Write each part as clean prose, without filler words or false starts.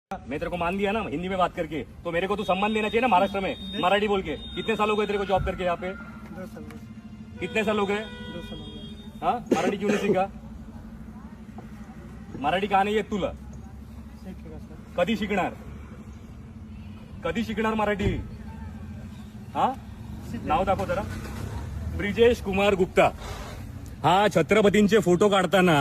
मैं तेरे को मान दिया ना हिंदी में बात करके, तो मेरे को तू सम्मान देना चाहिए ना महाराष्ट्र में मराठी बोल के। कितने साल हो गए तेरे को जॉब करके यहाँ पे? 2 साल कितने साल हो गए? 2 साल हो गए। हाँ, मराठी क्यों नाही शिका? मराठी का नाही येत तुला? शिकेगा सर। कधी शिकणार? कधी शिकणार मराठी? हा, नाव दाखव जरा. ब्रिजेश कुमार गुप्ता. हा छत्रपतींचे फोटो काढताना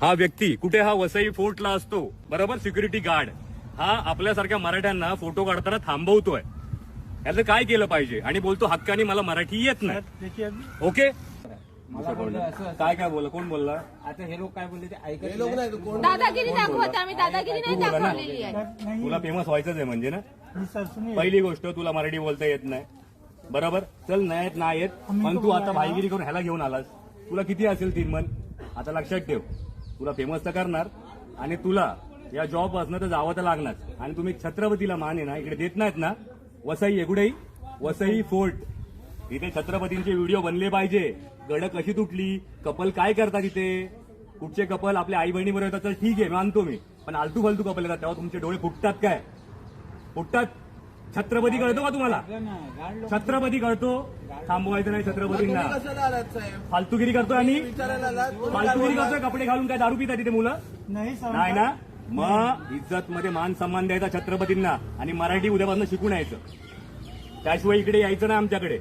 हा व्यक्ती कुठे, हा वसई फोर्टला असतो बरोबर, सिक्युरिटी गार्ड. हा आपल्यासारख्या मराठ्यांना फोटो काढताना थांबवतोय. याचं काय केलं पाहिजे? आणि बोलतो हक्कानी मला मराठी येत नाही. देखिए अभी ओके, मला बोललं असं काय काय बोलला? कोण बोलला? आता हे लोक काय बोलले ते ऐकत नाही. दादागिरी दाखवत आम्ही दादागिरी नाही तू बोला ना. दाखवलेली आहे. नहीं तुला फेमस व्हायचंच आहे म्हणजे ना. नहीं सर सुनिए। पहिली गोष्ट, तुला मराठी बोलता येत नाही बरोबर. चल नाही येत, नाही येत, पण तू आता भाईगिरी करून ह्याला घेऊन आलास. तुला किती असेल 3 मन? आता लक्षात ठेव, तुला फेमस तर करणार आणि तुला या जॉब असणं तर जावं तर लागणार. आणि तुम्ही छत्रपतीला मान आहे ना इकडे देत नाहीत ना. वसई एकुडेही वसई फोर्ट, इथे छत्रपतींचे व्हिडिओ बनले पाहिजे. गड कशी तुटली, कपल काय करतात इथे, कुठचे कपल आपल्या आई बहिणी बरोबर येतात तर ठीक आहे मानतो मी, पण आलतू फालतू कपल येतात तेव्हा तुमचे डोळे फुटतात काय? फुटतात. छत्रपती कळतो का तुम्हाला? छत्रपती कळतो. थांबवायचं नाही छत्रपतींना. फालतूगिरी करतोय आणि फालतूगिरी करतोय. कपडे घालून काय दारू पितात तिथे मुलं? नहीं सर। नाही ना. मग इज्जत मध्ये मान सन्मान द्यायचा छत्रपतींना आणि मराठी उद्यापासून शिकून यायचं. त्याशिवाय इकडे यायचं ना आमच्याकडे.